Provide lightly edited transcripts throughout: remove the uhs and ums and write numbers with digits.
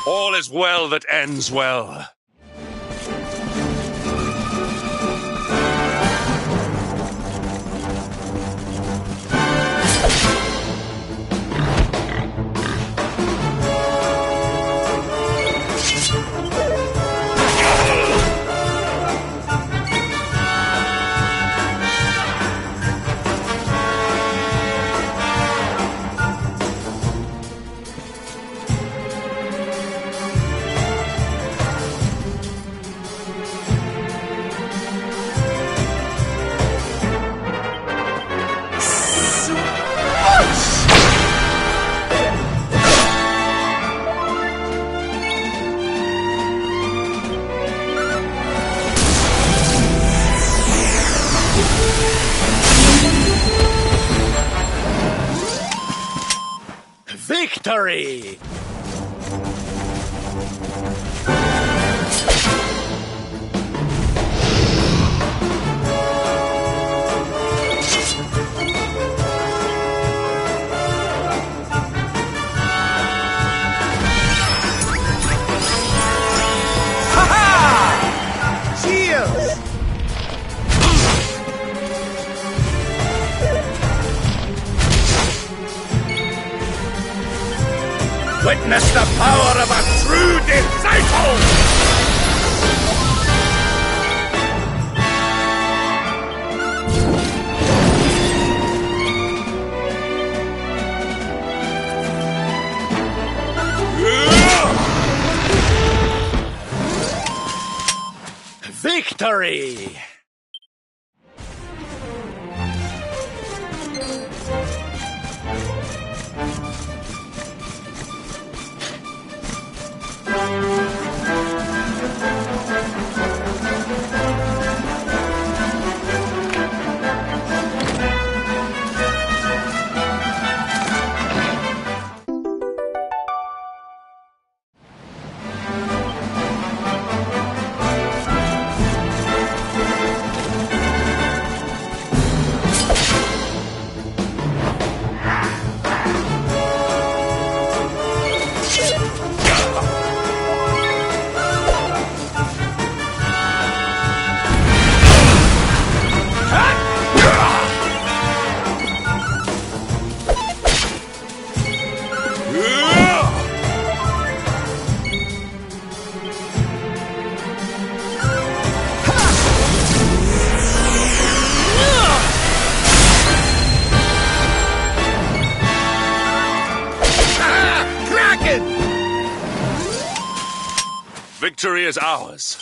All is well that ends well. Victory! Ha-ha! Cheers! Witness the power of a true disciple! Victory! Victory is ours.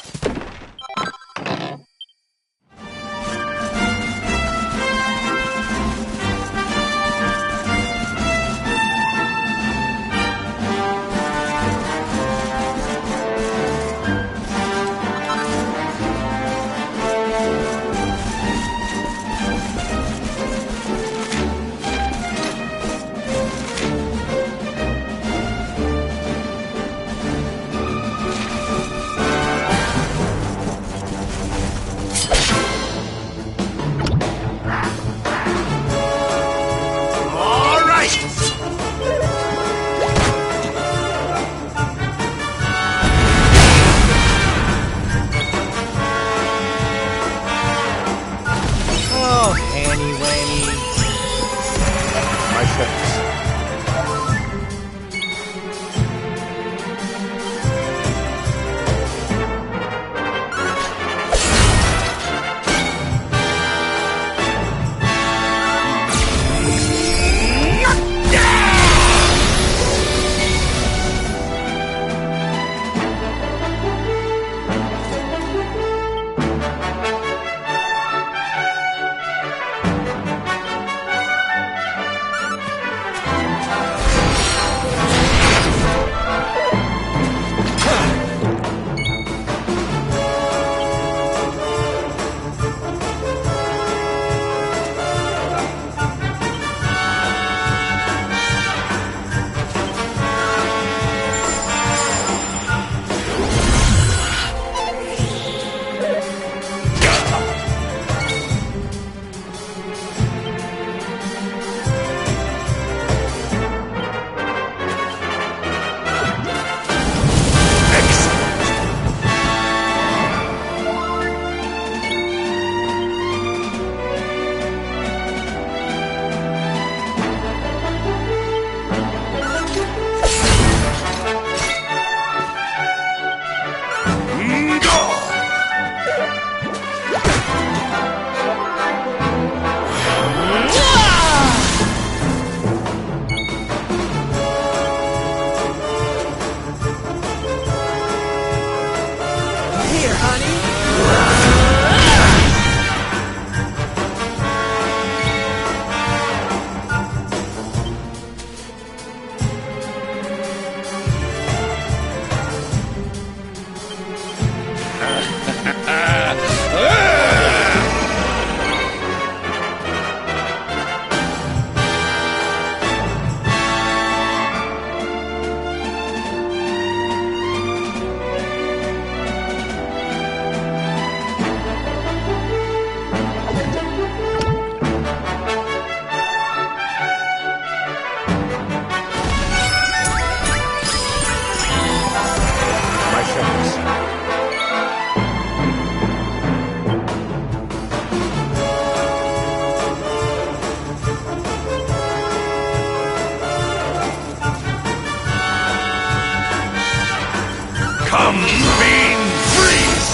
Come, fiend, freeze!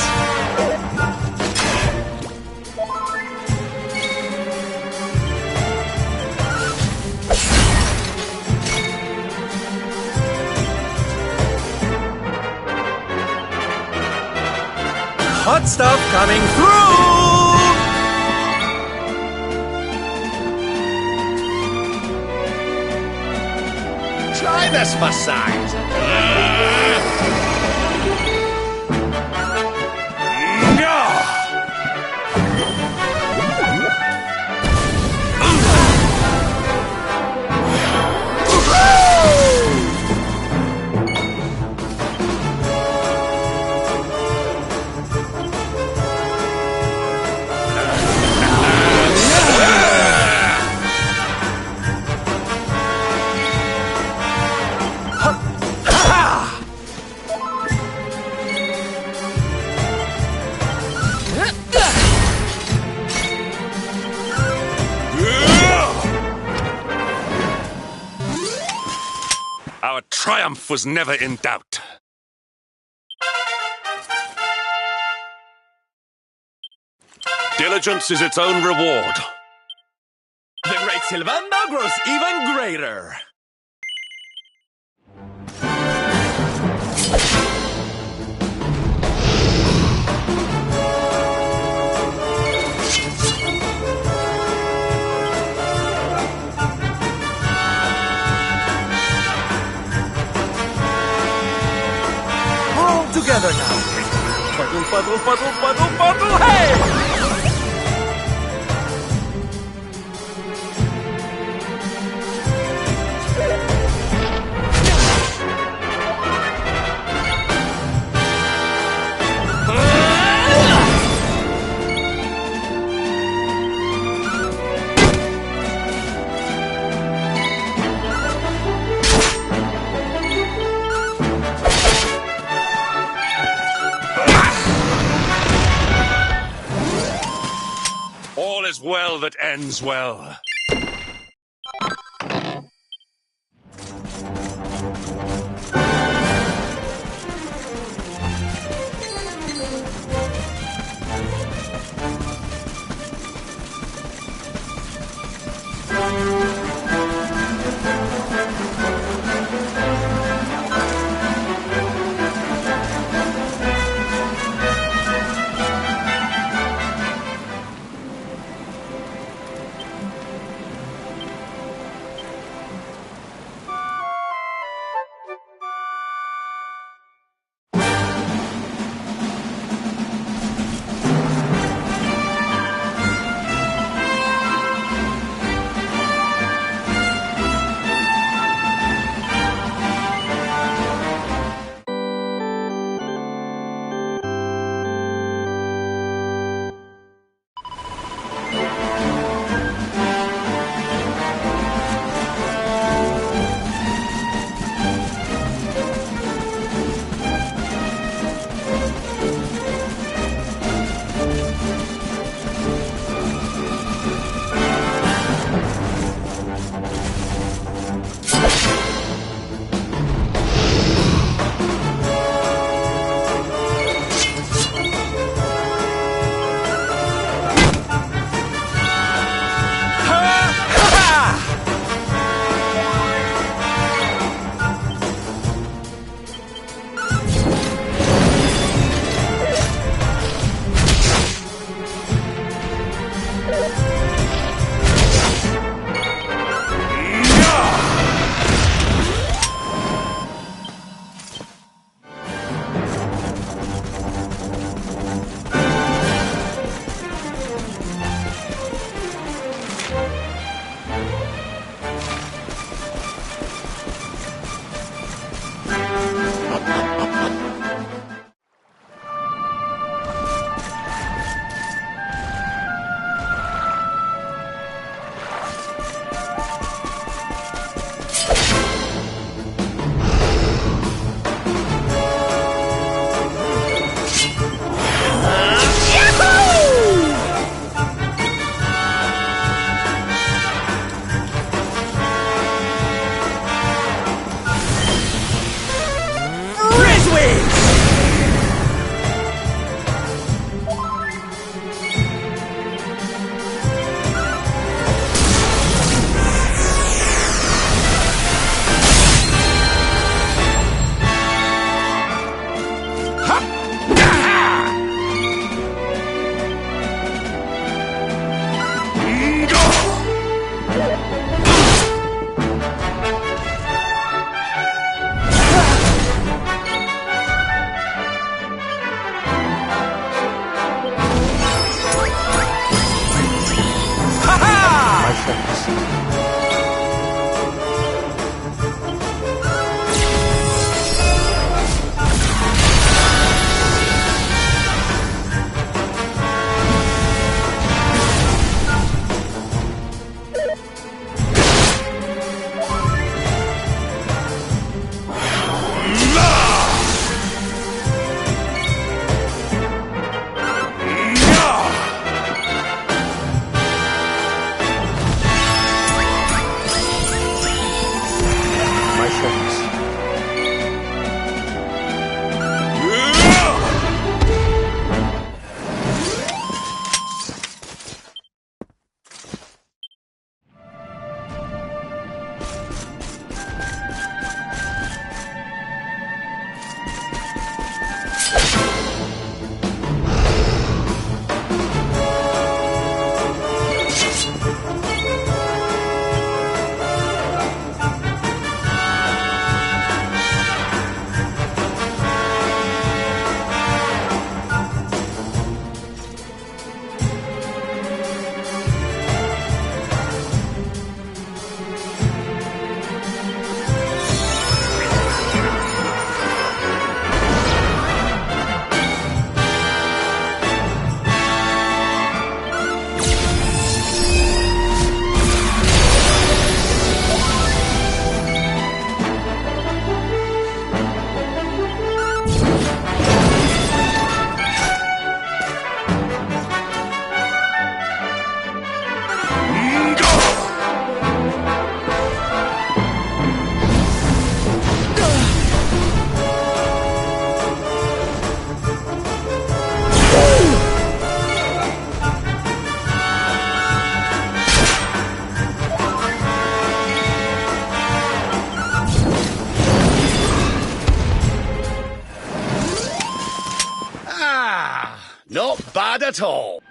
Hot stuff coming through! Try this for size. Our triumph was never in doubt. Diligence is its own reward. The great Sylvando grows even greater. All together now. Puddle, puddle, puddle, puddle, puddle, hey! All is well that ends well. Not bad at all.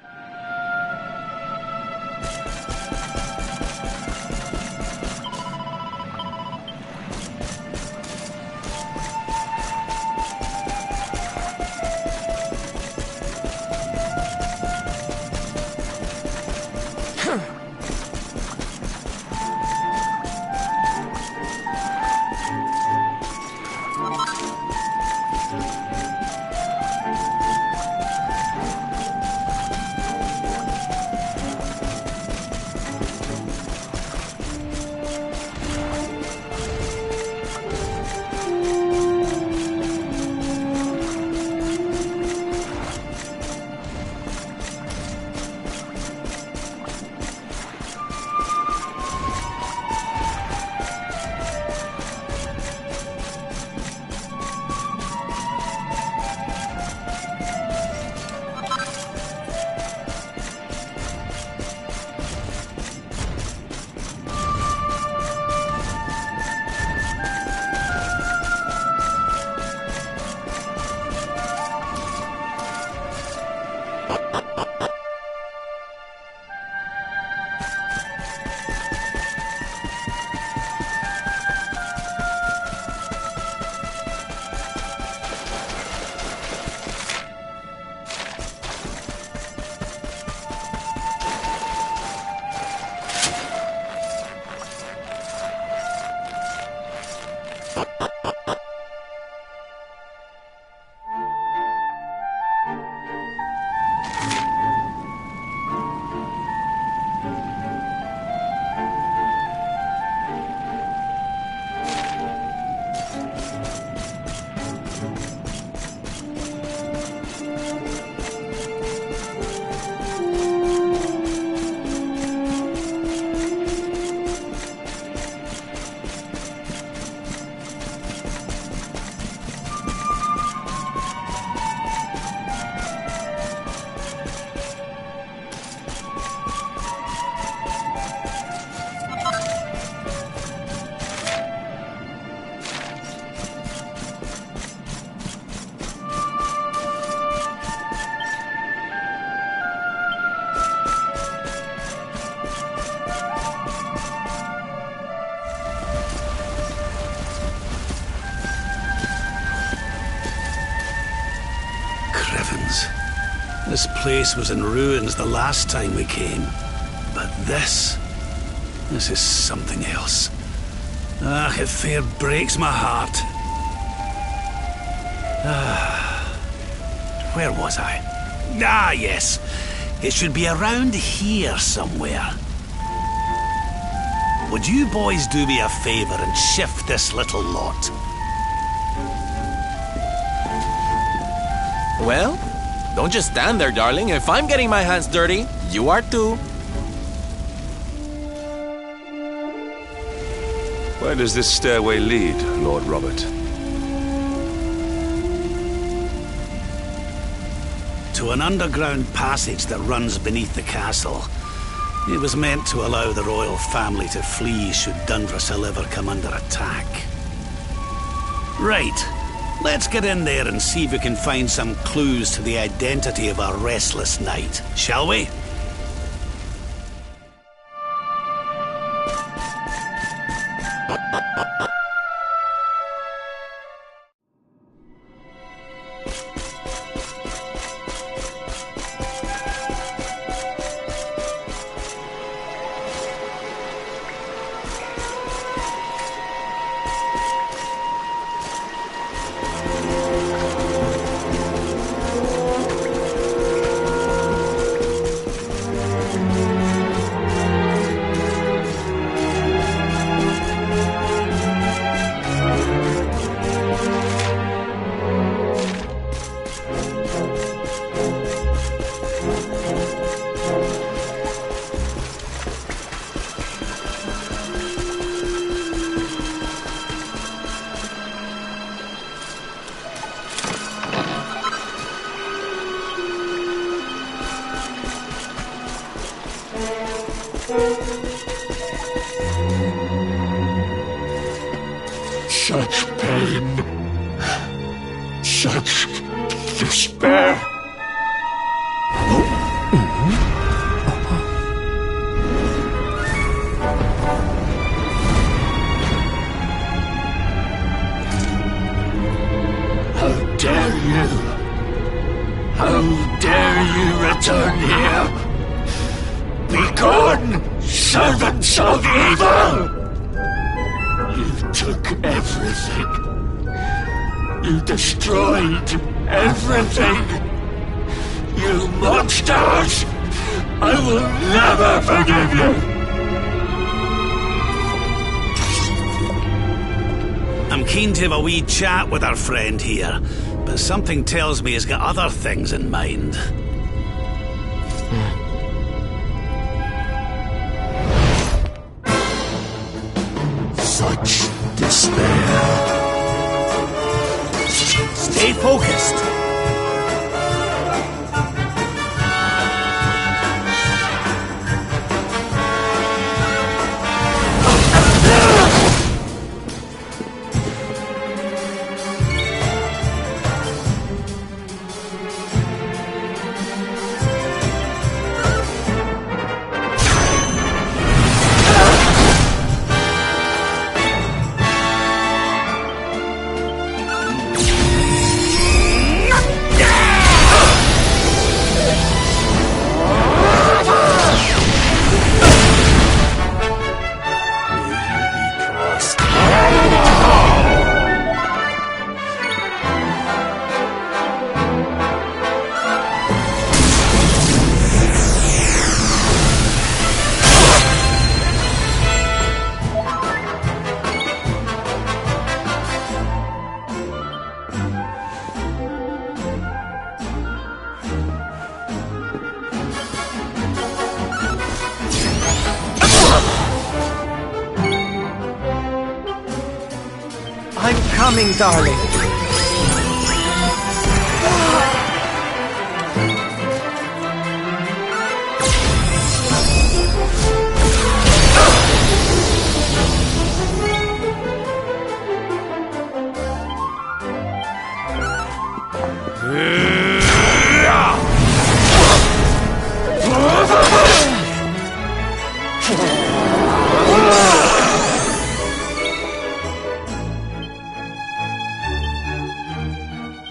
This place was in ruins the last time we came. But this is something else. Ah, it fair breaks my heart. Where was I? Ah, yes. It should be around here somewhere. Would you boys do me a favor and shift this little lot? Well, don't just stand there, darling. If I'm getting my hands dirty, you are too. Where does this stairway lead, Lord Robert? To an underground passage that runs beneath the castle. It was meant to allow the royal family to flee should Dundrasil ever come under attack. Right. Let's get in there and see if we can find some clues to the identity of our restless knight, shall we? Such pain. Such despair. you? How dare you return here? Begone, servants of evil! You took everything. You destroyed everything. You monsters! I will never forgive you! I'm keen to have a wee chat with our friend here, but something tells me he's got other things in mind. Such despair. Stay focused. I'm coming, darling.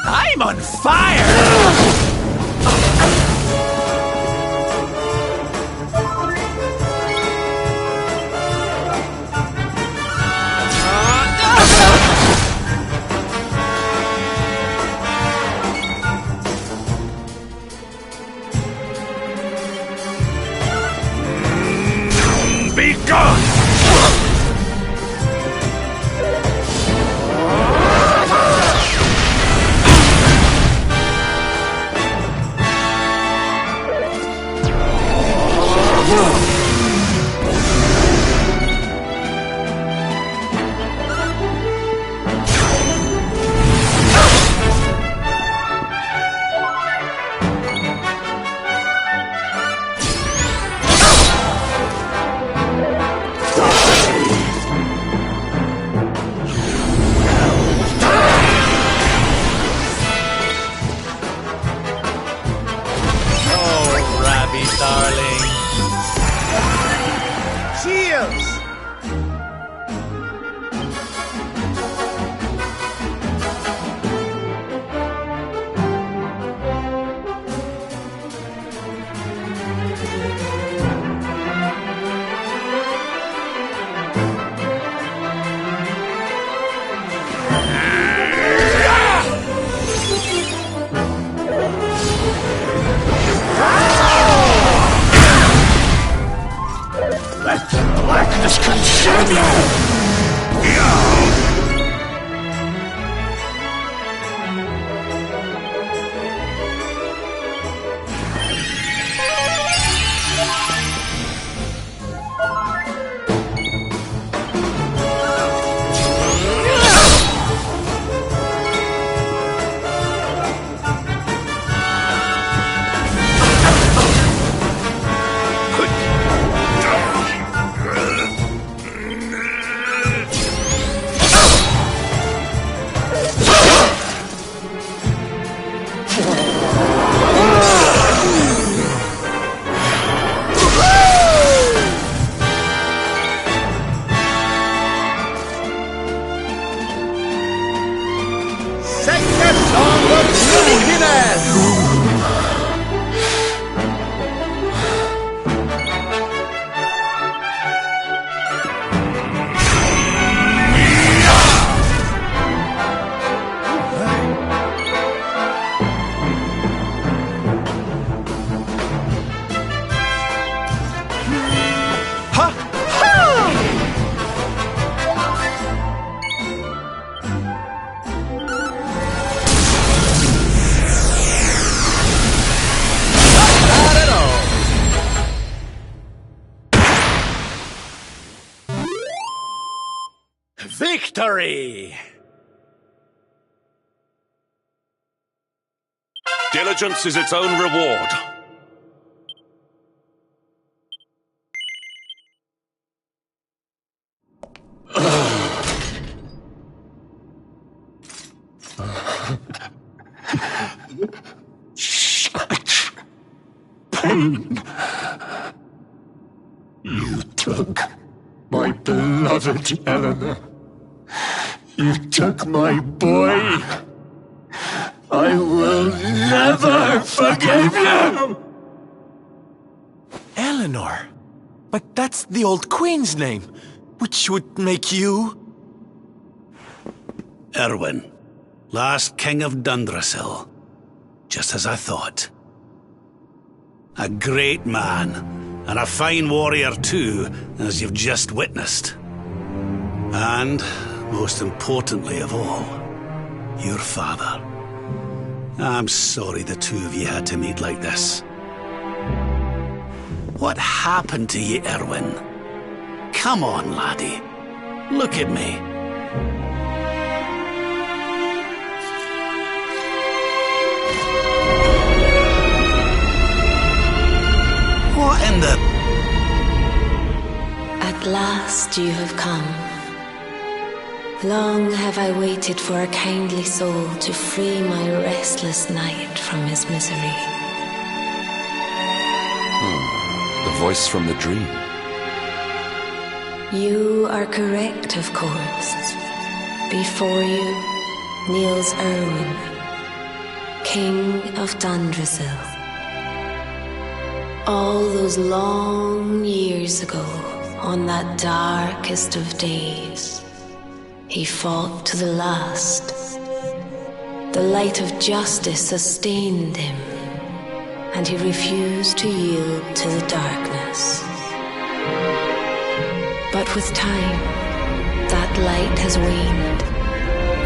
I'm on fire! Be gone! victory! Diligence is its own reward. Such pain. You took my beloved Eleanor. You took my boy. I will never forgive you! Eleanor? But that's the old queen's name, which would make you... Erwin, last king of Dundrasil. Just as I thought. A great man, and a fine warrior too, as you've just witnessed. And, most importantly of all, your father. I'm sorry the two of you had to meet like this. What happened to you, Erwin? Come on, laddie. Look at me. What in the... At last you have come. Long have I waited for a kindly soul to free my restless knight from his misery. The voice from the dream. You are correct, of course. Before you kneels Erwin, King of Dundrasil. All those long years ago, on that darkest of days, he fought to the last. The light of justice sustained him, and he refused to yield to the darkness. But with time, that light has waned,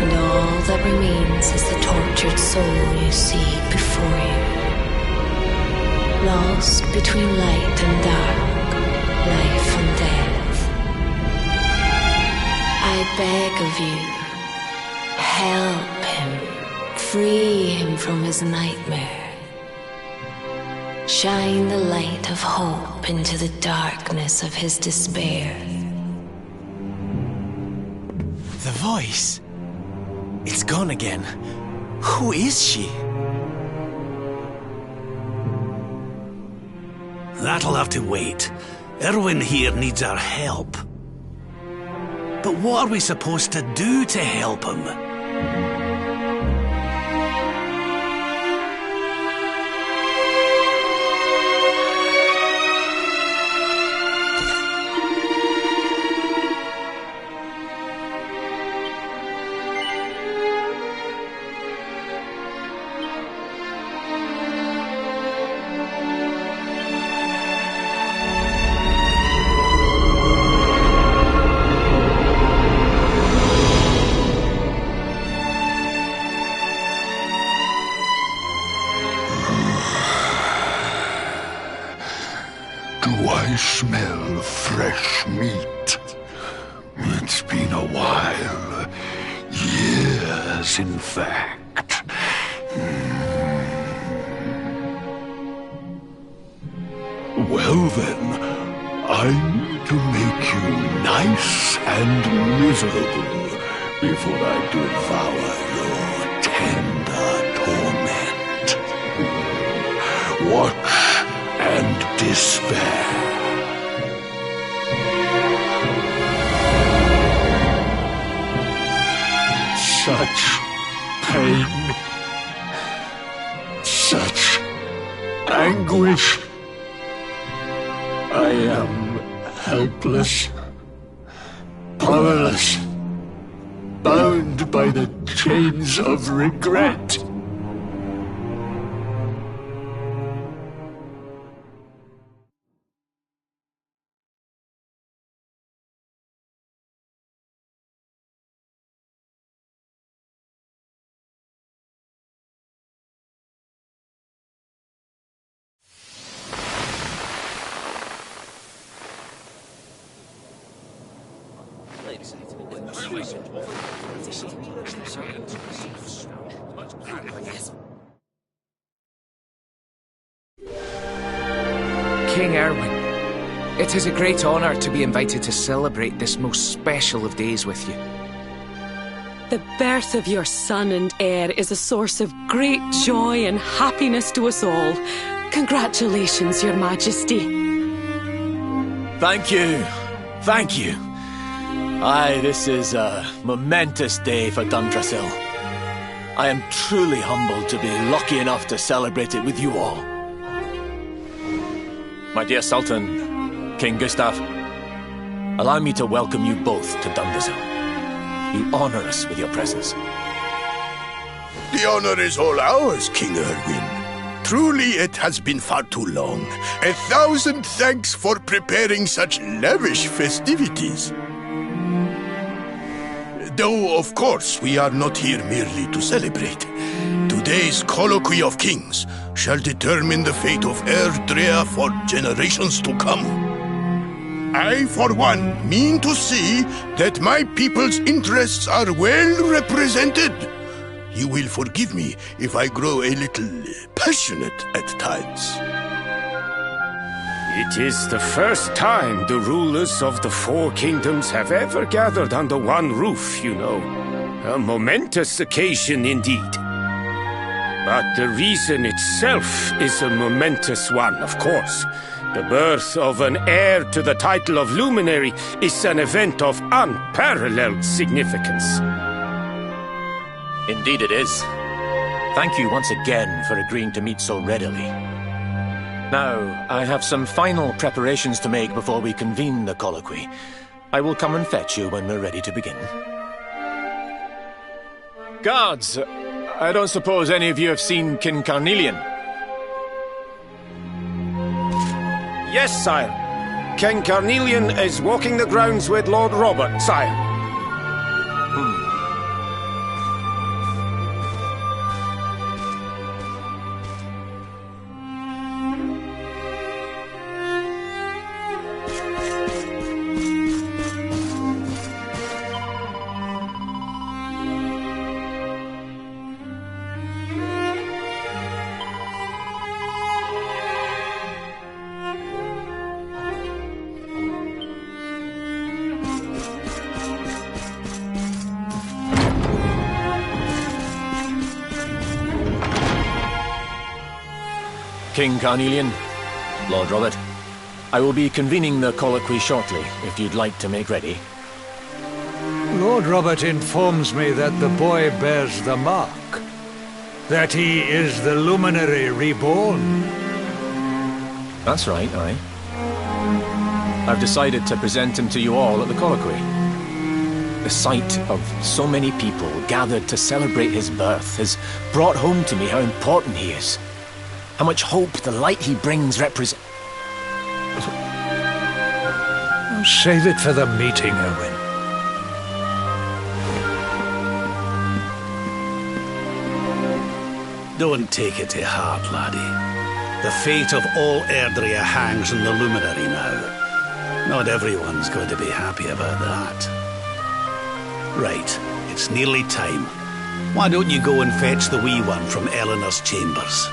and all that remains is the tortured soul you see before you. Lost between light and dark, life and death. I beg of you, help him, free him from his nightmare. Shine the light of hope into the darkness of his despair. The voice. It's gone again. Who is she? That'll have to wait. Erwin here needs our help. But what are we supposed to do to help him? Do I smell fresh meat? It's been a while. Years, in fact. Well then, I need to make you nice and miserable before I devour your tender torment. Watch and despair. Such pain, such anguish. I am helpless, powerless, bound by the chains of regret. King Erwin, it is a great honor to be invited to celebrate this most special of days with you. The birth of your son and heir is a source of great joy and happiness to us all. Congratulations, Your Majesty. Thank you. Thank you. Aye, this is a momentous day for Dundrasil. I am truly humbled to be lucky enough to celebrate it with you all. My dear Sultan, King Gustav, allow me to welcome you both to Dundrasil. You honor us with your presence. The honor is all ours, King Erwin. Truly, it has been far too long. 1,000 thanks for preparing such lavish festivities. Though, of course, we are not here merely to celebrate. Today's colloquy of kings shall determine the fate of Erdrea for generations to come. I, for one, mean to see that my people's interests are well represented. You will forgive me if I grow a little passionate at times. It is the first time the rulers of the four kingdoms have ever gathered under one roof, you know. A momentous occasion indeed. But the reason itself is a momentous one, of course. The birth of an heir to the title of luminary is an event of unparalleled significance. Indeed it is. Thank you once again for agreeing to meet so readily. Now, I have some final preparations to make before we convene the colloquy. I will come and fetch you when we're ready to begin. Guards, I don't suppose any of you have seen King Carnelian? Yes, sire. King Carnelian is walking the grounds with Lord Robert, sire. King Carnelian, Lord Robert, I will be convening the colloquy shortly, if you'd like to make ready. Lord Robert informs me that the boy bears the mark. That he is the luminary reborn. That's right, aye. I've decided to present him to you all at the colloquy. The sight of so many people gathered to celebrate his birth has brought home to me how important he is. How much hope the light he brings represents. Save it for the meeting, Owen. Don't take it to heart, laddie. The fate of all Erdrea hangs on the luminary now. Not everyone's going to be happy about that. Right, it's nearly time. Why don't you go and fetch the wee one from Eleanor's chambers?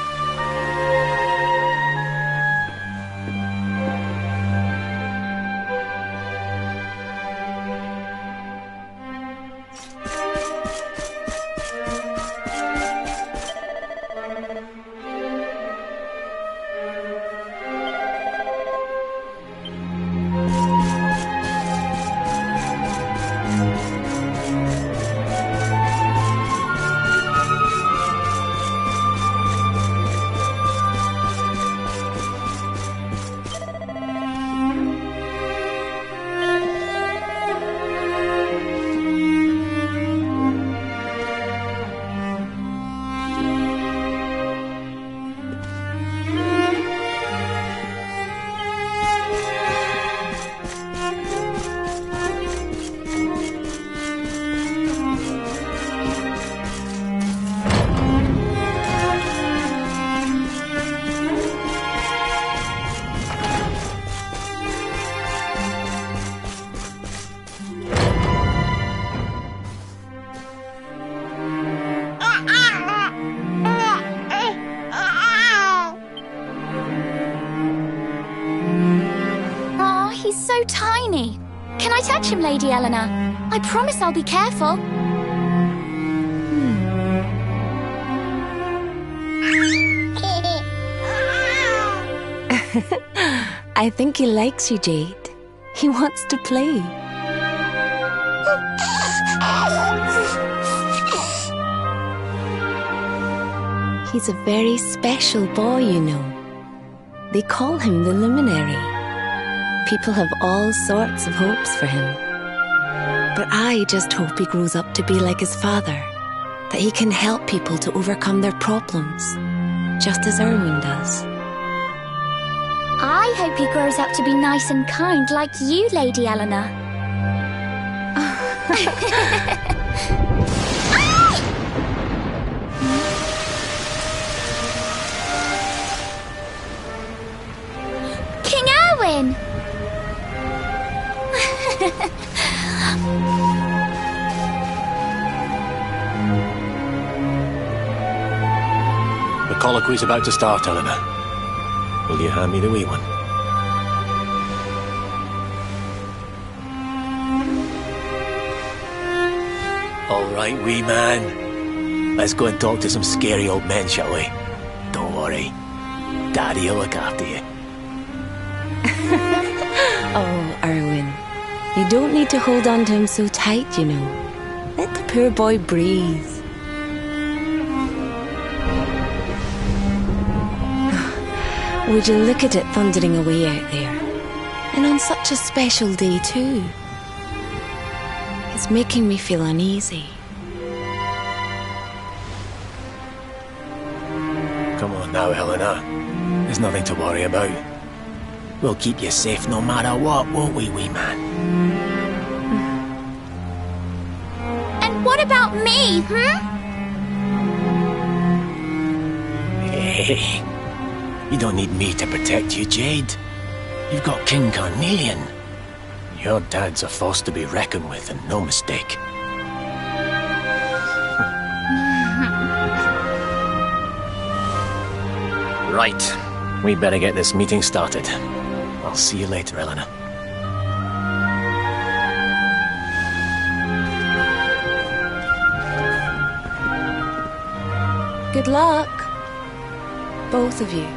touch him, Lady Eleanor. I promise I'll be careful. I think he likes you, Jade. He wants to play. He's a very special boy, you know. They call him the Luminary. People have all sorts of hopes for him. But I just hope he grows up to be like his father, that he can help people to overcome their problems, just as Erwin does. I hope he grows up to be nice and kind like you, Lady Eleanor. King Erwin! The colloquy's about to start, Eleanor. Will you hand me the wee one? All right, wee man. Let's go and talk to some scary old men, shall we? Don't worry. Daddy will look after you. Oh, Erwin. You don't need to hold on to him so tight, you know. Let the poor boy breathe. Would you look at it thundering away out there? And on such a special day, too. It's making me feel uneasy. Come on now, Eleanor. There's nothing to worry about. We'll keep you safe no matter what, won't we, wee man? And what about me, Hey, you don't need me to protect you, Jade. You've got King Carnelian. Your dad's a force to be reckoned with, and no mistake. Right. We better get this meeting started. I'll see you later, Eleanor. Good luck, both of you.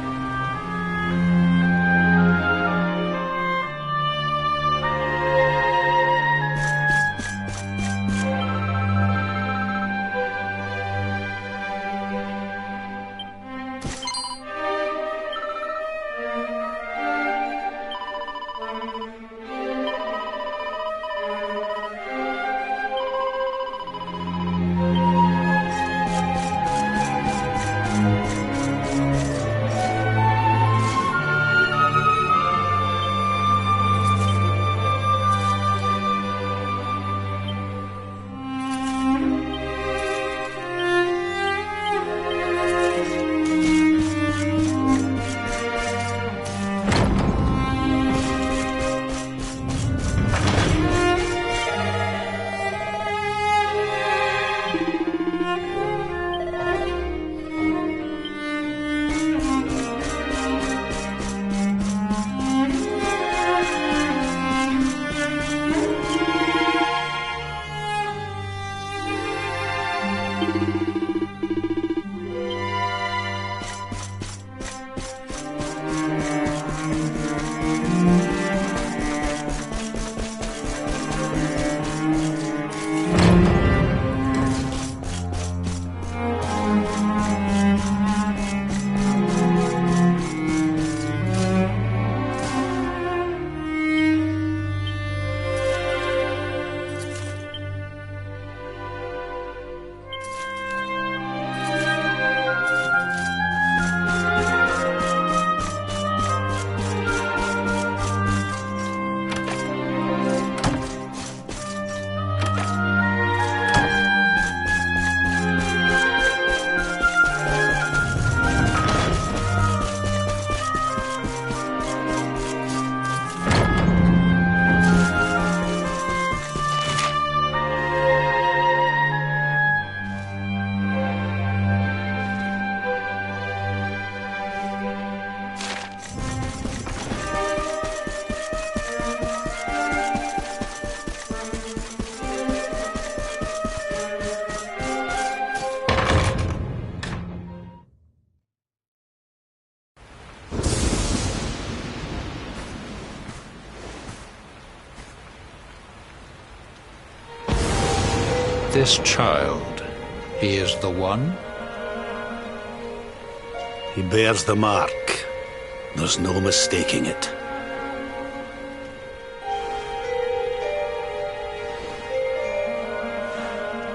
this child, he is the one? He bears the mark. There's no mistaking it.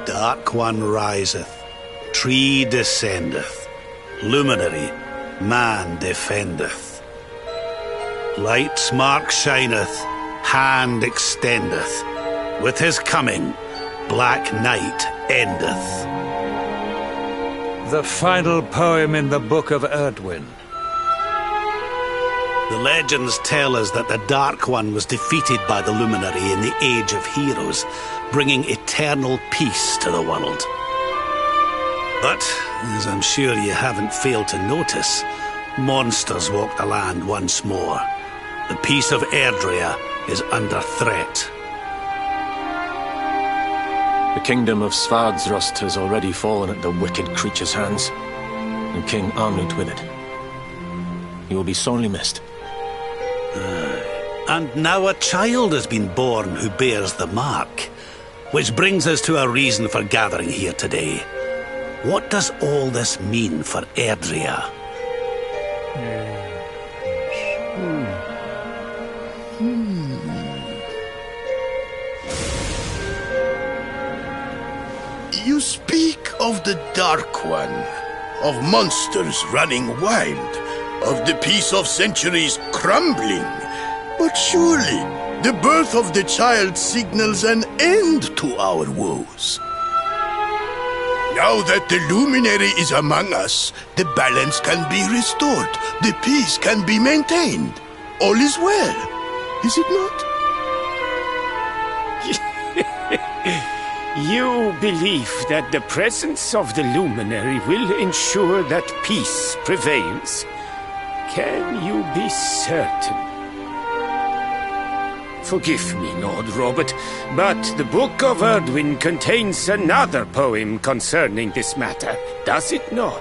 Dark One riseth, tree descendeth, luminary, man defendeth. Light's mark shineth, hand extendeth. With his coming, black night endeth. The final poem in the Book of Erdwin. The legends tell us that the Dark One was defeated by the Luminary in the Age of Heroes, bringing eternal peace to the world. But, as I'm sure you haven't failed to notice, monsters walk the land once more. The peace of Erdrea is under threat. The kingdom of Svardsrust has already fallen at the wicked creature's hands, and King Arnut with it. He will be sorely missed. And now a child has been born who bears the mark. Which brings us to our reason for gathering here today. What does all this mean for Erdrea? You speak of the Dark One, of monsters running wild, of the peace of centuries crumbling. But surely, the birth of the child signals an end to our woes. Now that the Luminary is among us, the balance can be restored, the peace can be maintained. All is well, is it not? You believe that the presence of the Luminary will ensure that peace prevails? Can you be certain? Forgive me, Lord Robert, but the Book of Erdwin contains another poem concerning this matter, does it not?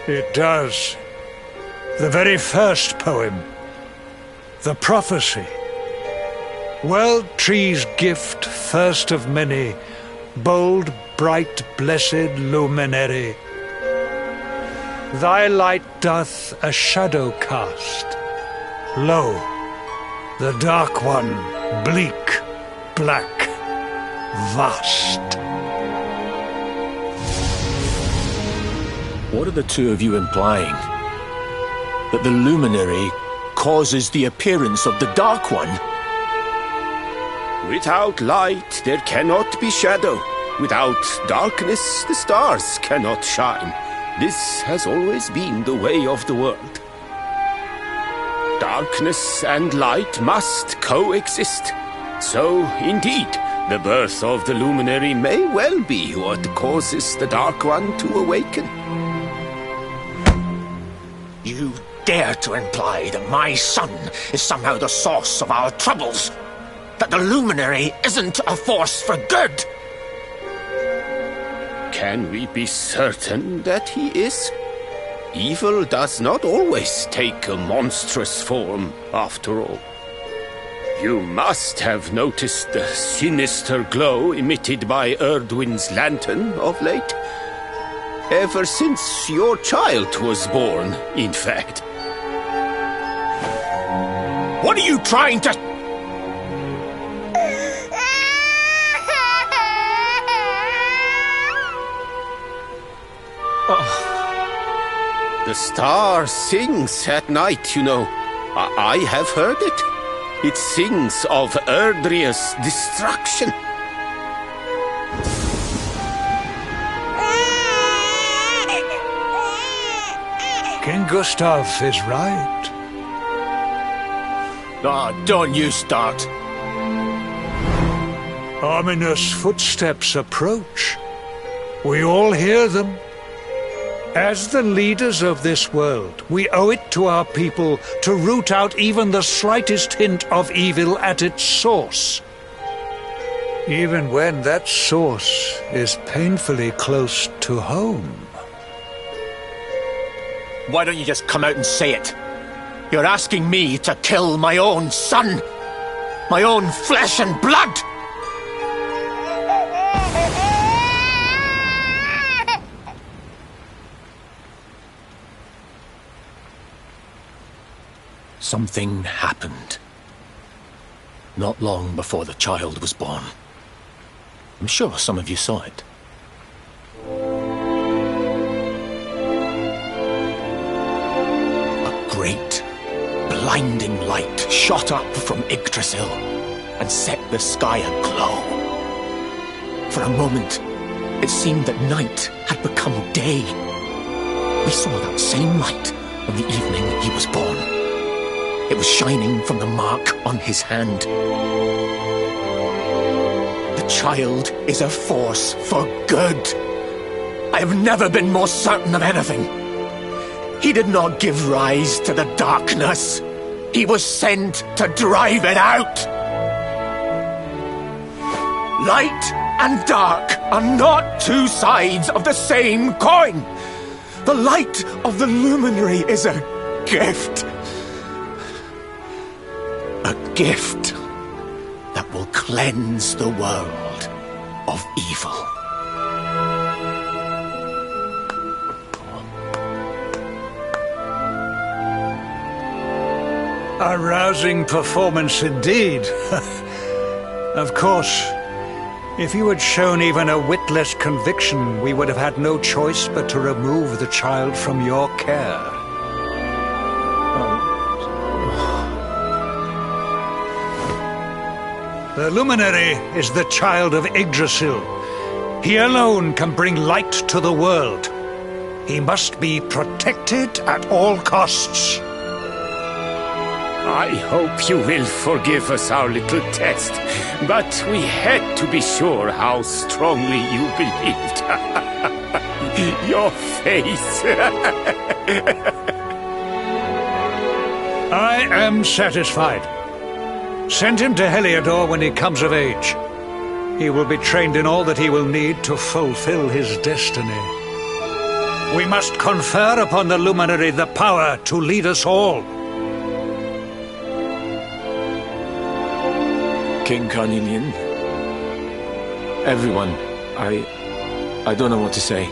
It does. The very first poem. The prophecy. World tree's gift, first of many, bold, bright, blessed luminary. Thy light doth a shadow cast. Lo, the Dark One, bleak, black, vast. What are the two of you implying? That the Luminary causes the appearance of the Dark One? Without light, there cannot be shadow. Without darkness, the stars cannot shine. This has always been the way of the world. Darkness and light must coexist. So, indeed, the birth of the Luminary may well be what causes the Dark One to awaken. You dare to imply that my son is somehow the source of our troubles? That the Luminary isn't a force for good? Can we be certain that he is? Evil does not always take a monstrous form, after all. You must have noticed the sinister glow emitted by Erdwin's lantern of late. Ever since your child was born, in fact. What are you trying to... The star sings at night, you know. I have heard it. It sings of Erdrea's destruction. King Gustav is right. Don't you start. Ominous footsteps approach. We all hear them. As the leaders of this world, we owe it to our people to root out even the slightest hint of evil at its source. Even when that source is painfully close to home. Why don't you just come out and say it? You're asking me to kill my own son? My own flesh and blood! Something happened. Not long before the child was born. I'm sure some of you saw it. A great, blinding light shot up from Yggdrasil and set the sky aglow. For a moment, it seemed that night had become day. We saw that same light on the evening he was born. It was shining from the mark on his hand. The child is a force for good. I have never been more certain of anything. He did not give rise to the darkness. He was sent to drive it out. Light and dark are not two sides of the same coin. The light of the luminary is a gift. A gift that will cleanse the world of evil. A rousing performance indeed. Of course, if you had shown even a whit less conviction, we would have had no choice but to remove the child from your care. The luminary is the child of Yggdrasil. He alone can bring light to the world. He must be protected at all costs. I hope you will forgive us our little test, but we had to be sure how strongly you believed. Your face. I am satisfied. Send him to Heliodor when he comes of age. He will be trained in all that he will need to fulfill his destiny. We must confer upon the luminary the power to lead us all. King Carnelian, everyone, I don't know what to say.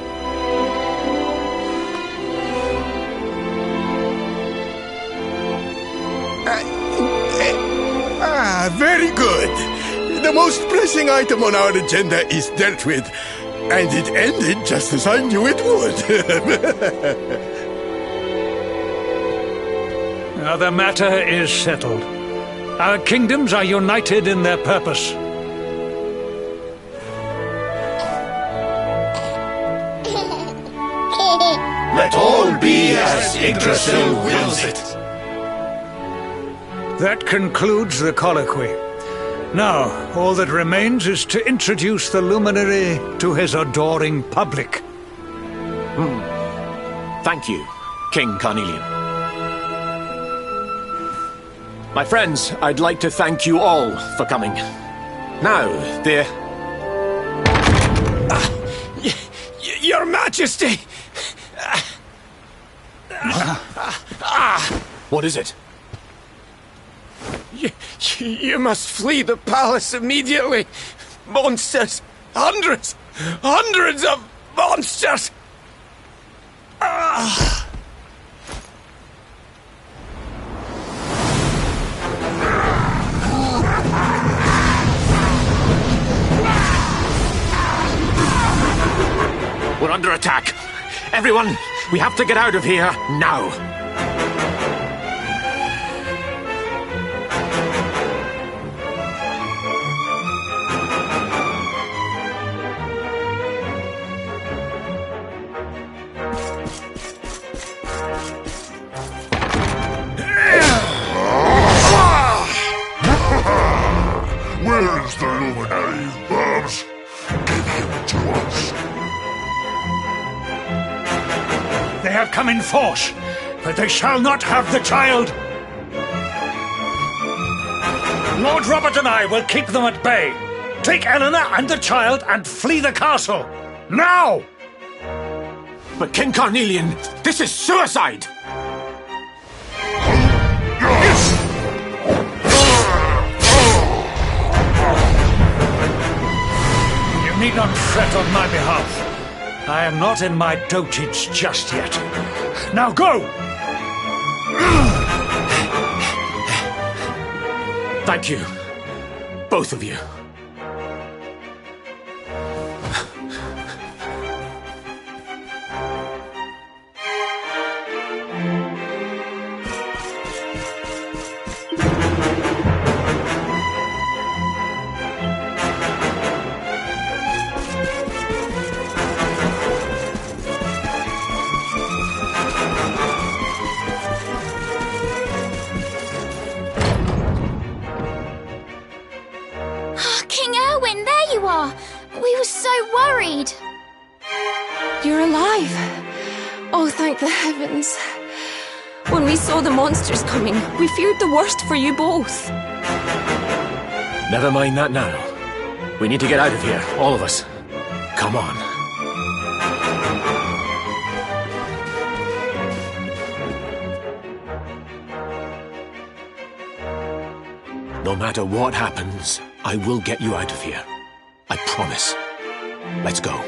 Very good. The most pressing item on our agenda is dealt with, and it ended just as I knew it would. Now the matter is settled. Our kingdoms are united in their purpose. Let all be as Yggdrasil wills it. That concludes the colloquy. Now, all that remains is to introduce the luminary to his adoring public. Thank you, King Carnelian. My friends, I'd like to thank you all for coming. Now, Your Majesty! What is it? You must flee the palace immediately. Monsters! Hundreds of monsters! We're under attack. Everyone, we have to get out of here now. Where's the luminary, Babs? Give him to us. They have come in force, but they shall not have the child. Lord Robert and I will keep them at bay. Take Eleanor and the child and flee the castle. Now! But King Carnelian, this is suicide! Yes! need not fret on my behalf. I am not in my dotage just yet. Now go! Thank you. Both of you. We were so worried. You're alive. Oh, thank the heavens. When we saw the monsters coming, we feared the worst for you both. Never mind that now. We need to get out of here, all of us. Come on. No matter what happens, I will get you out of here. I promise. Let's go.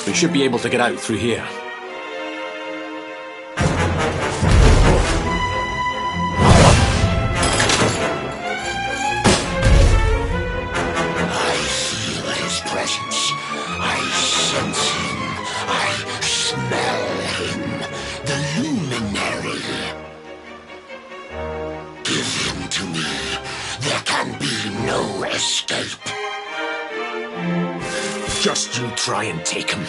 We should be able to get out through here. I feel his presence. I sense him. I smell him. The luminary. Give him to me. There can be no escape. Just you try and take him.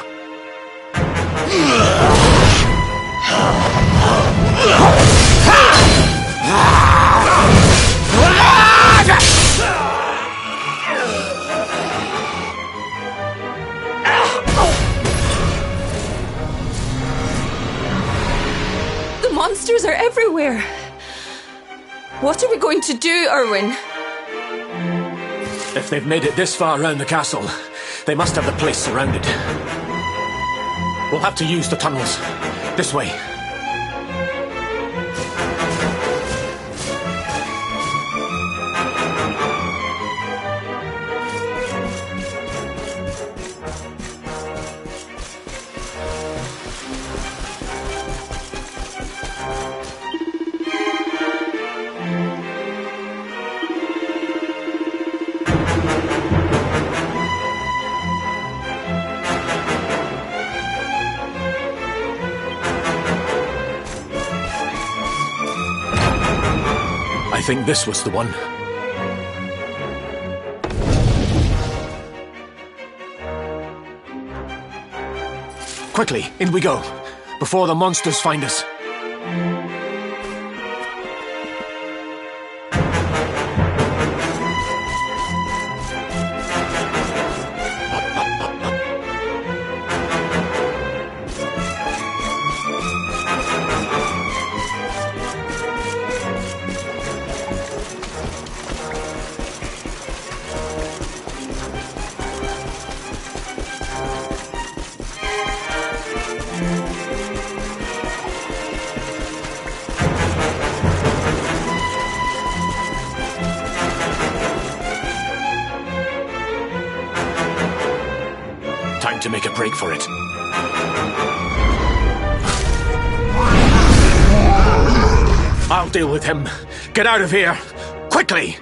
monsters are everywhere. What are we going to do, Erwin? If they've made it this far around the castle, they must have the place surrounded. We'll have to use the tunnels. This way. I think this was the one. Quickly, in we go, before the monsters find us. Time to make a break for it. I'll deal with him. Get out of here! Quickly!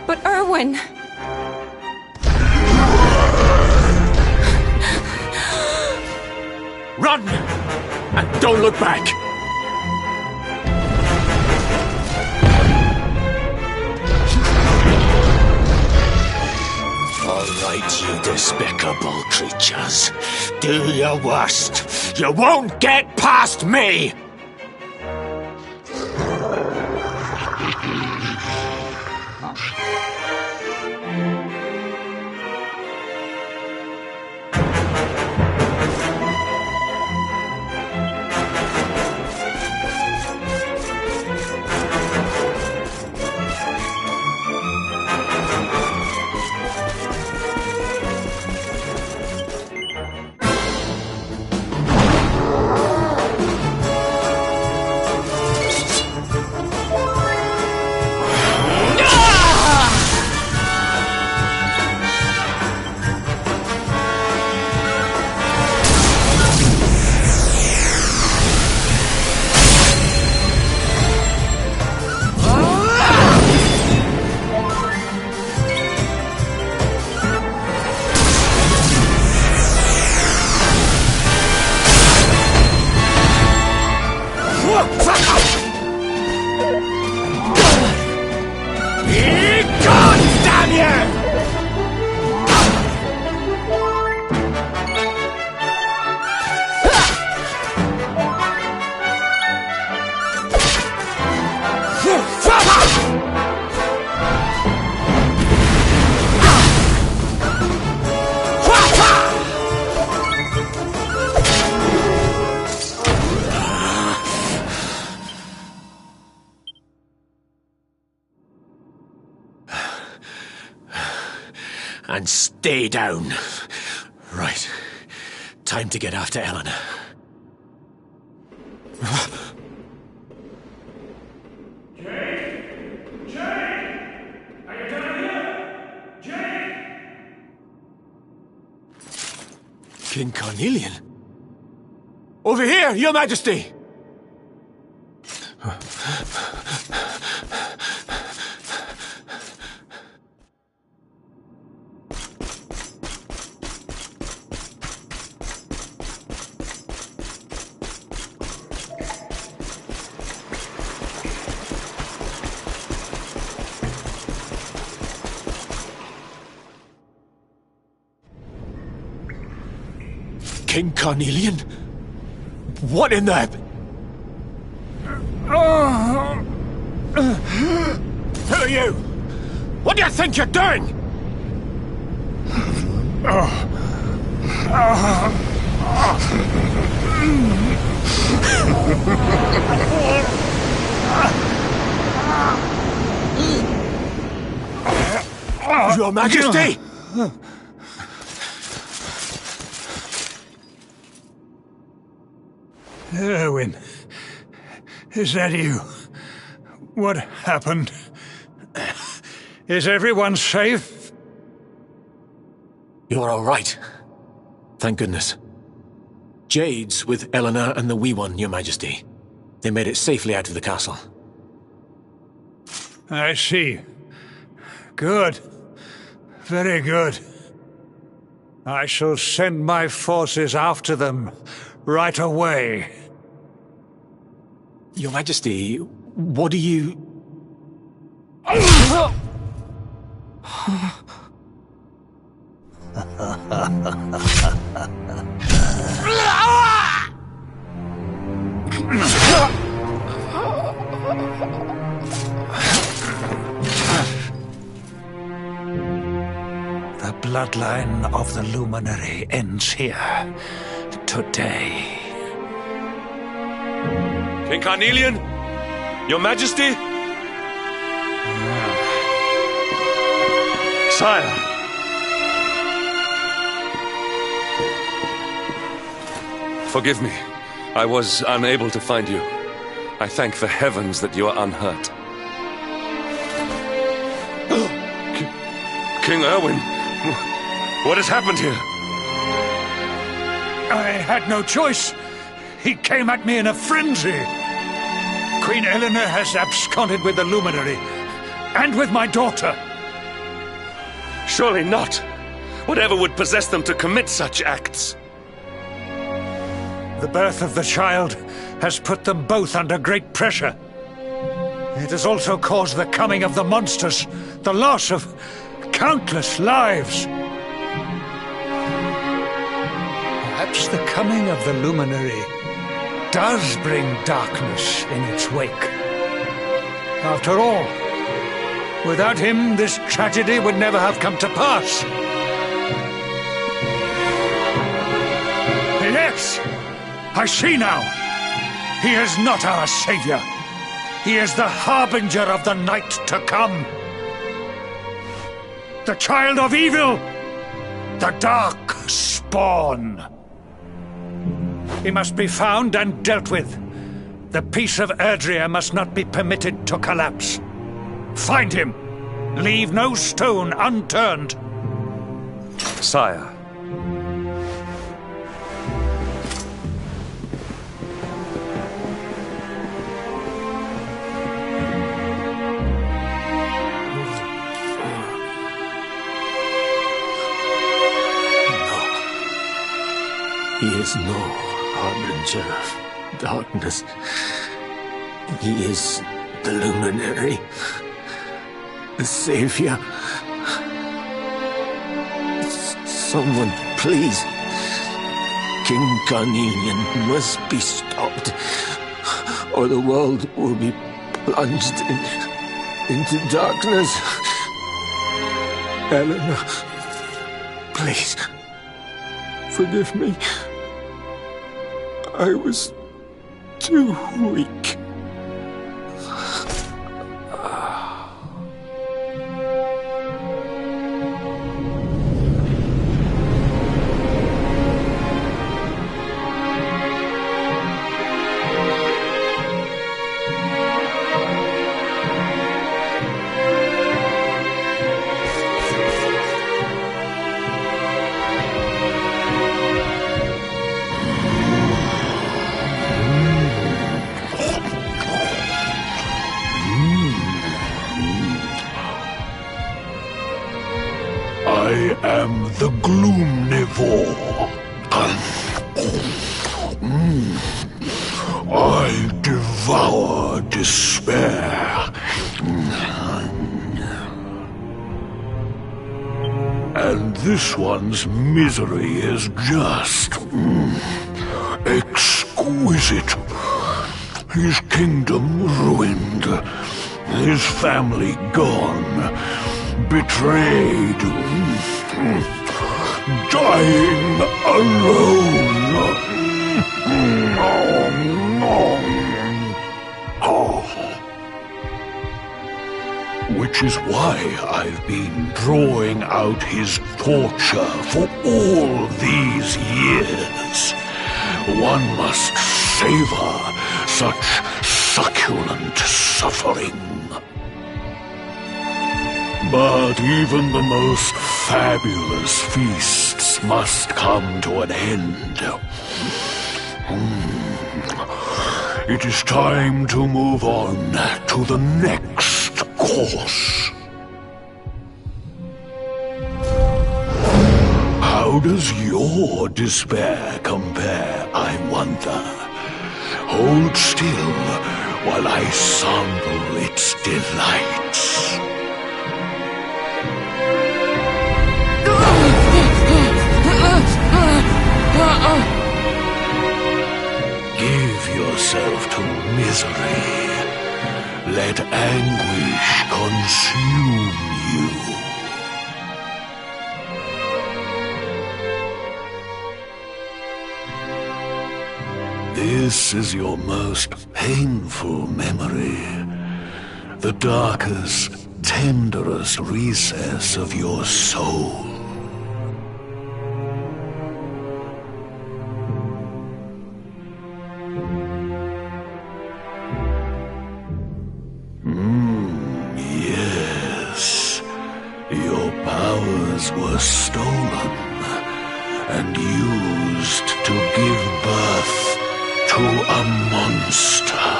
But Erwin... Run! And don't look back! All right, you despicable creatures. Do your worst. You won't get past me! And stay down. Right. Time to get after Eleanor. Jake! Jake! Are you down here? Jake! King Carnelian? Over here, Your Majesty! King Carnelian? What in the... Who are you? What do you think you're doing? Your Majesty! Erwin, is that you? What happened? Is everyone safe? You're all right. Thank goodness. Jade's with Eleanor and the Wee One, Your Majesty. They made it safely out of the castle. I see. Good. Very good. I shall send my forces after them right away. Your Majesty, what do you... The bloodline of the Luminary ends here, today. King Carnelian? Your Majesty? Sire! Forgive me. I was unable to find you. I thank the heavens that you are unhurt. King Erwin, what has happened here? I had no choice. He came at me in a frenzy. Queen Eleanor has absconded with the Luminary, and with my daughter. Surely not. Whatever would possess them to commit such acts? The birth of the child has put them both under great pressure. It has also caused the coming of the monsters, the loss of countless lives. Perhaps the coming of the Luminary does bring darkness in its wake. After all, without him, this tragedy would never have come to pass. Yes! I see now. He is not our savior. He is the harbinger of the night to come. The child of evil. The dark spawn. He must be found and dealt with. The peace of Erdrea must not be permitted to collapse. Find him. Leave no stone unturned. Sire. He is no harbinger of darkness. He is the Luminary, the Savior. Someone, please. King Carnelian must be stopped, or the world will be plunged into darkness. Eleanor, please, forgive me. I was too weak. I am the Gloomnivore. I devour despair. And this one's misery is just exquisite. His kingdom ruined, his family gone, betrayed, dying alone. Which Which is why I've been drawing out his torture for all these years. One must savor such succulent suffering. But even the most fabulous feasts must come to an end. It is time to move on to the next course. How does your despair compare, I wonder? Hold still while I sample its delights. Give yourself to misery. Let anguish consume you. This is your most painful memory. The darkest, tenderest recess of your soul. Yes. Your powers were stolen and used to give birth to a monster.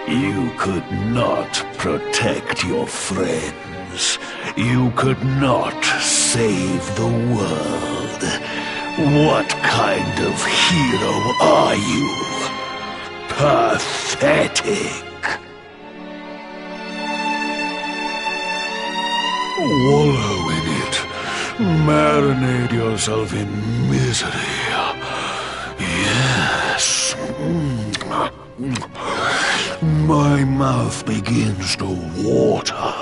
You could not protect your friends. You could not save the world. What kind of hero are you? Pathetic. Wallow in it. Marinate yourself in misery. Yes. My mouth begins to water.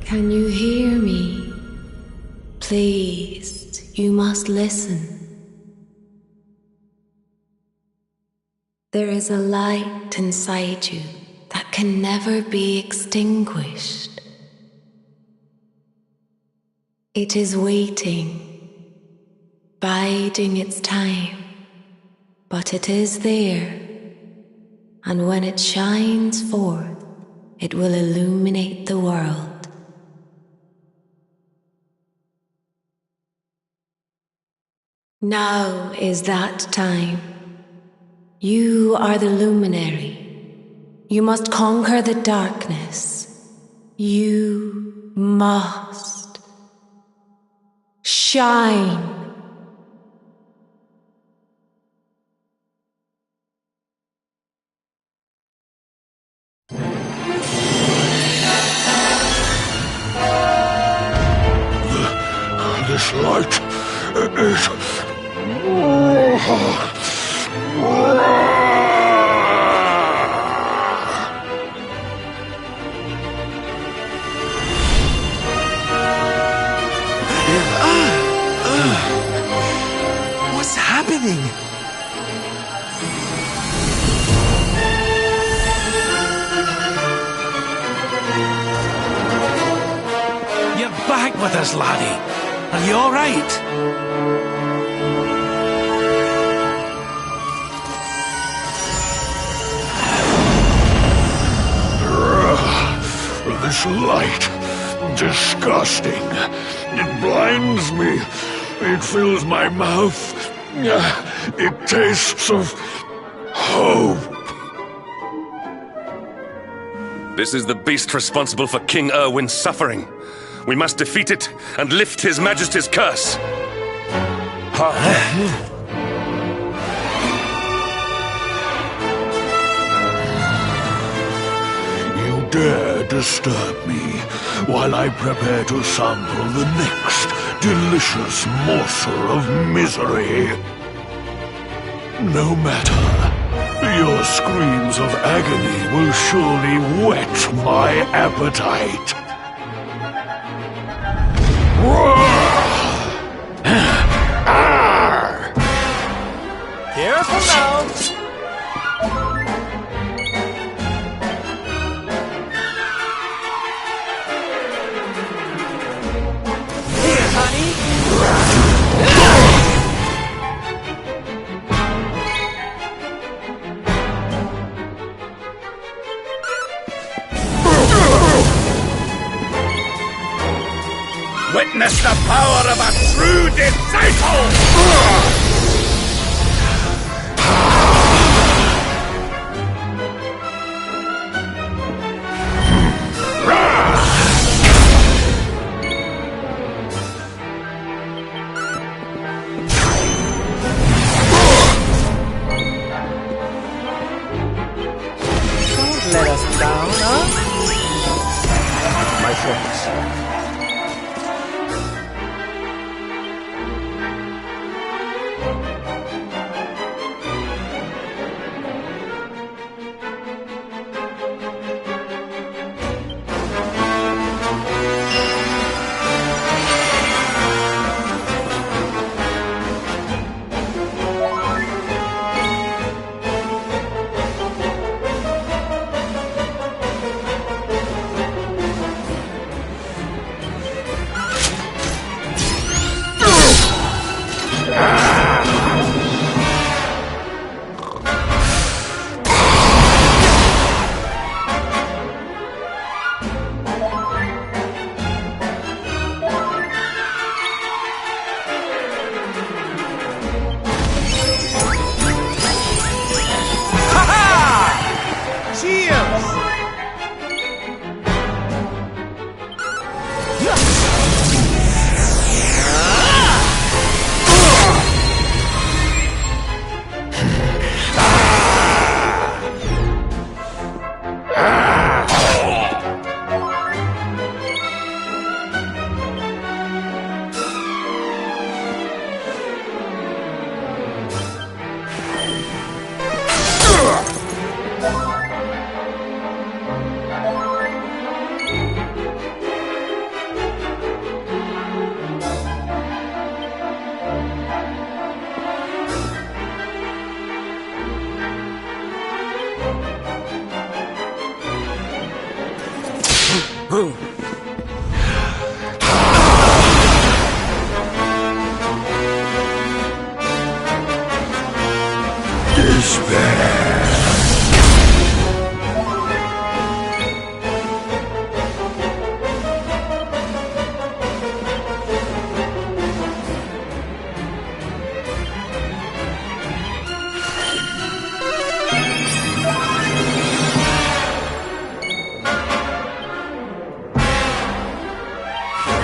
Can you hear me? Please, you must listen. There is a light inside you that can never be extinguished. It is waiting, biding its time, but it is there, and when it shines forth, it will illuminate the world. Now is that time. You are the luminary. You must conquer the darkness. You must shine. This light is... What's happening? You're back with us, laddie. Are you all right? This light, disgusting. It blinds me. It fills my mouth. It tastes of hope. This is the beast responsible for King Erwin's suffering. We must defeat it and lift His Majesty's curse. You dare disturb me while I prepare to sample the next delicious morsel of misery. No matter. Your screams of agony will surely whet my appetite. Careful now! Here, honey! Witness the power of a true disciple! Don't let us down, huh? My friends,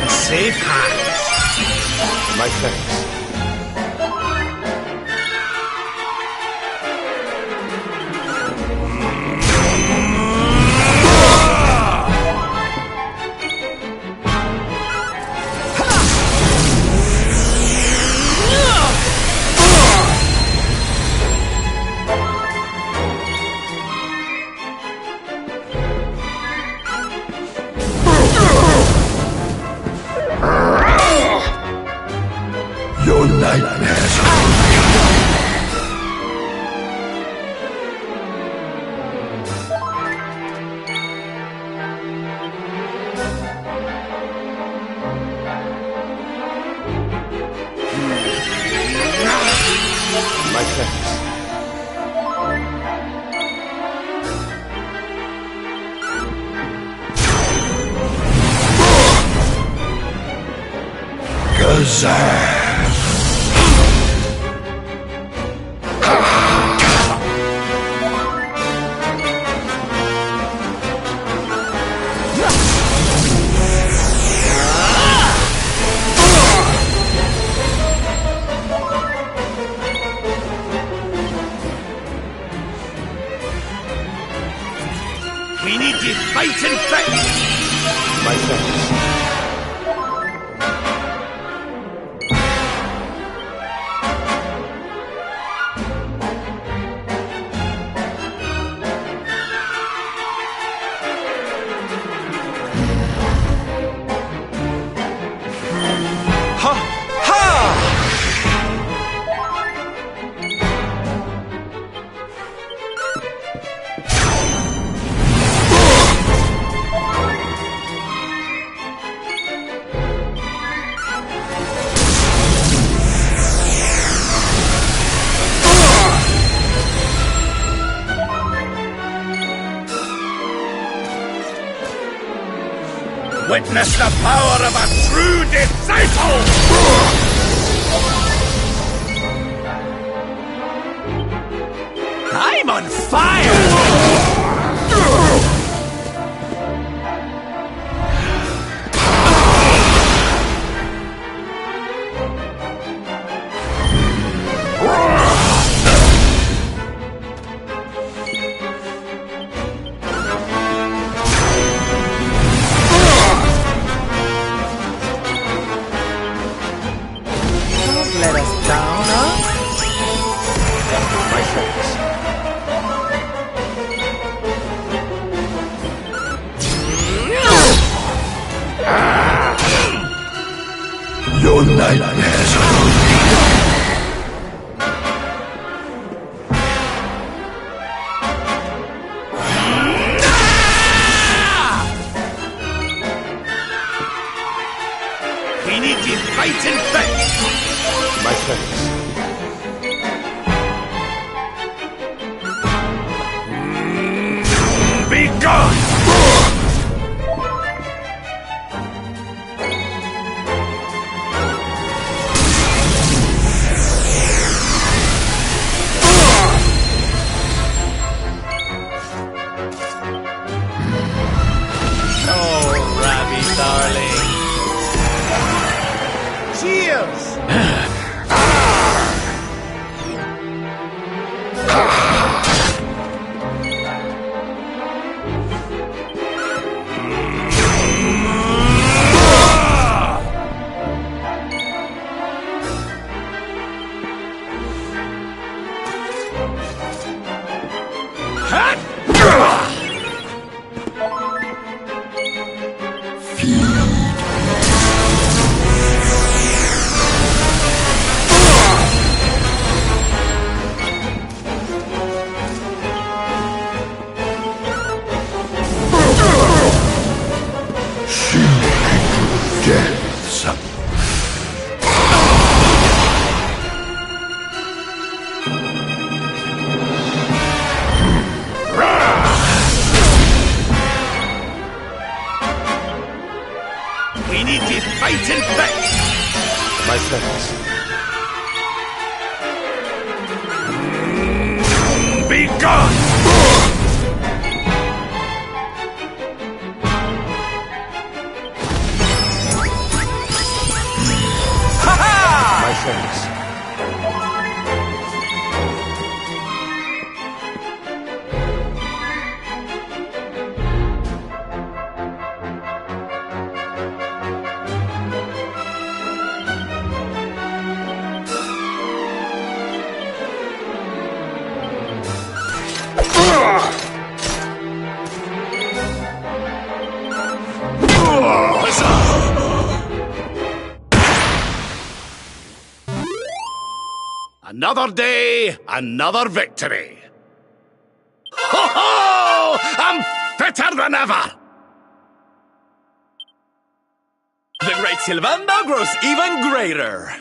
Safe hands. my thanks. Your nightmares My thanks. Gazan. We need to fight and fight! My thanks. Witness the power of a true disciple! I'm on fire! Let us down, huh? My friends. Your nightmares We need to fight and fight! My friends. Be gone! Oh, Rabbi, darling. Cheers! deaths. We need to fight and fight! My friends. Be gone! My friends. Another day, another victory. Ho ho! I'm fitter than ever! The great Sylvander grows even greater.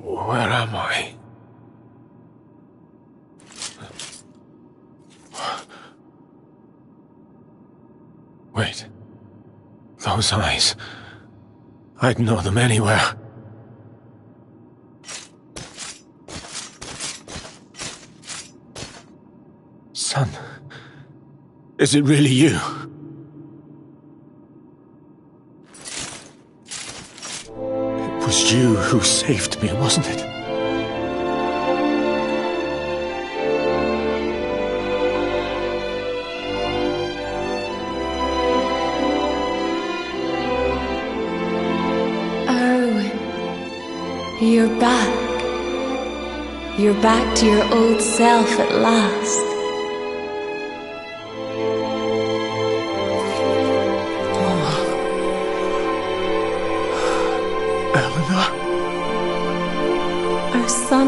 Where am I? Wait. Those eyes. I'd know them anywhere. Son. Is it really you? It was you who saved me, wasn't it? You're back. You're back to your old self at last.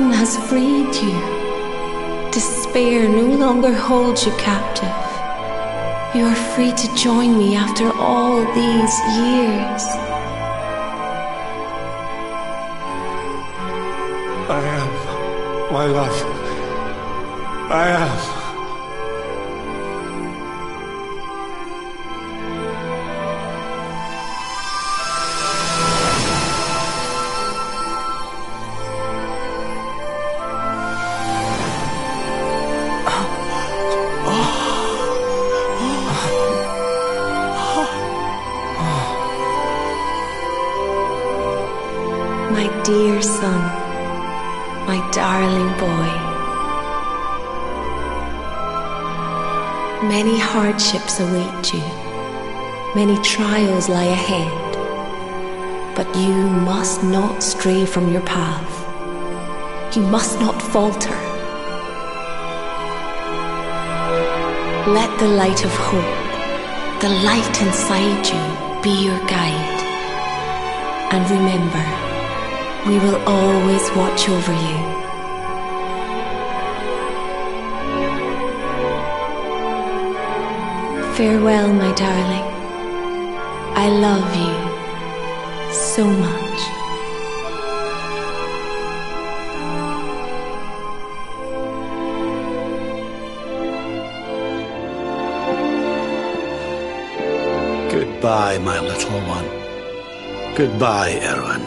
son has freed you. Despair no longer holds you captive. You are free to join me after all these years. I am, my love. I am. My dear son, my darling boy. Many hardships await you, many trials lie ahead, but you must not stray from your path. You must not falter. Let the light of hope, the light inside you, be your guide. And remember, we will always watch over you. Farewell, my darling. I love you so much. Goodbye, my little one. Goodbye, Erwin.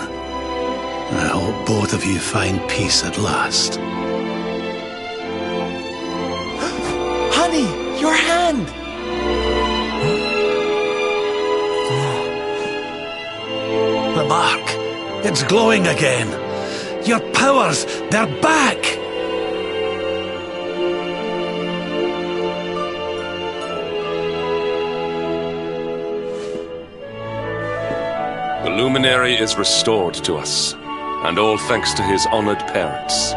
I hope both of you find peace at last. Honey, your hand! The mark. It's glowing again. Your powers, they're back! The luminary is restored to us, and all thanks to his honored parents.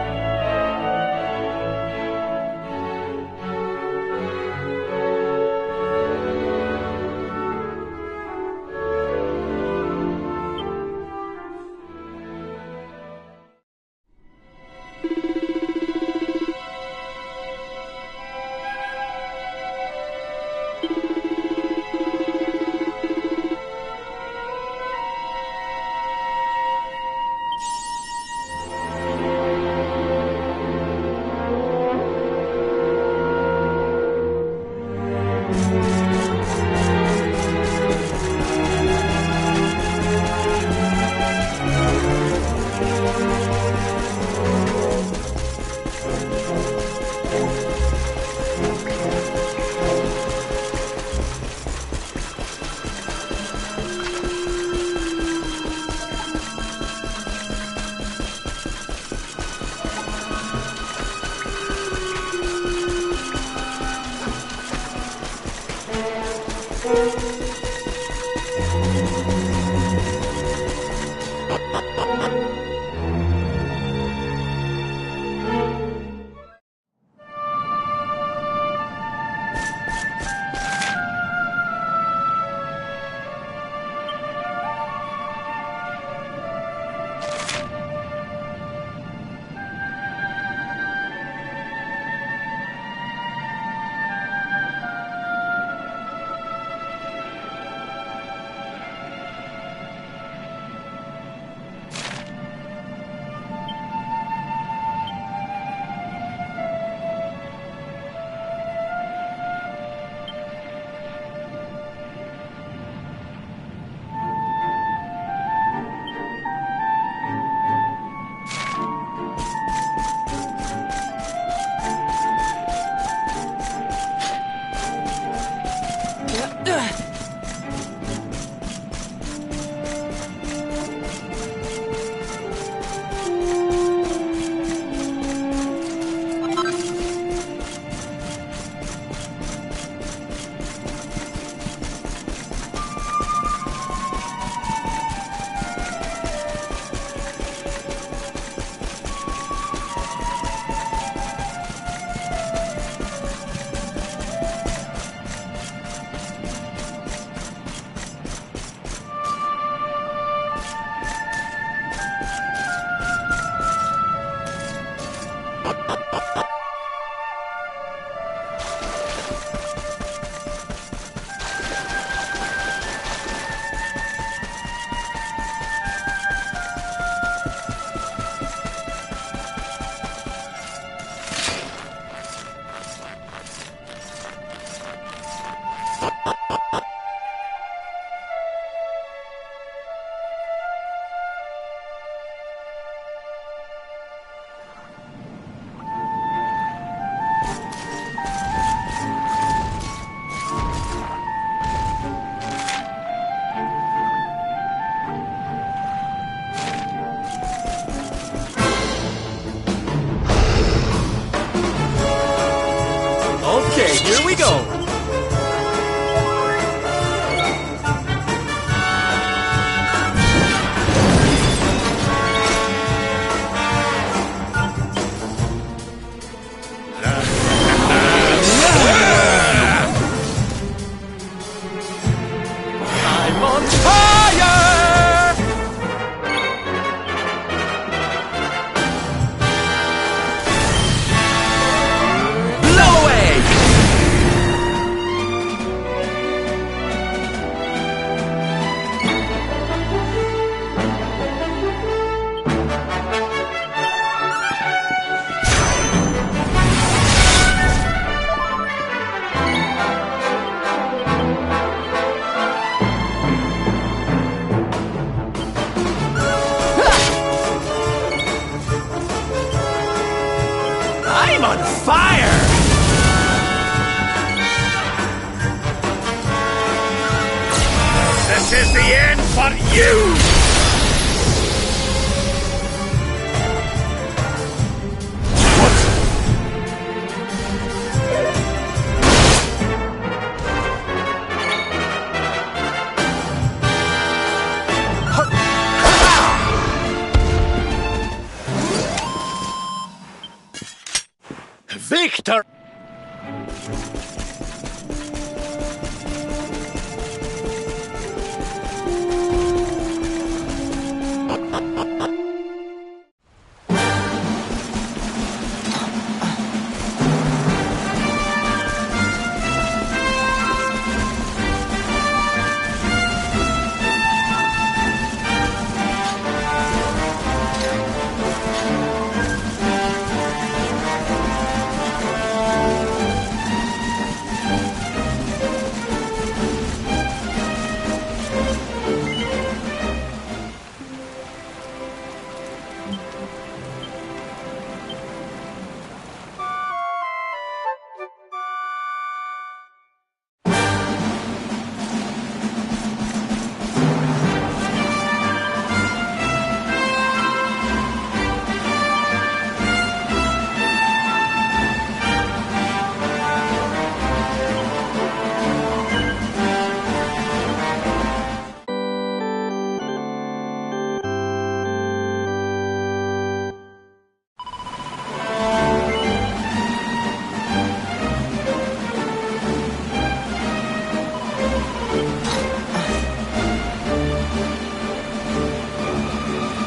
go! I'm on fire! Blow away! I'm on fire! This is the end for you! Victor!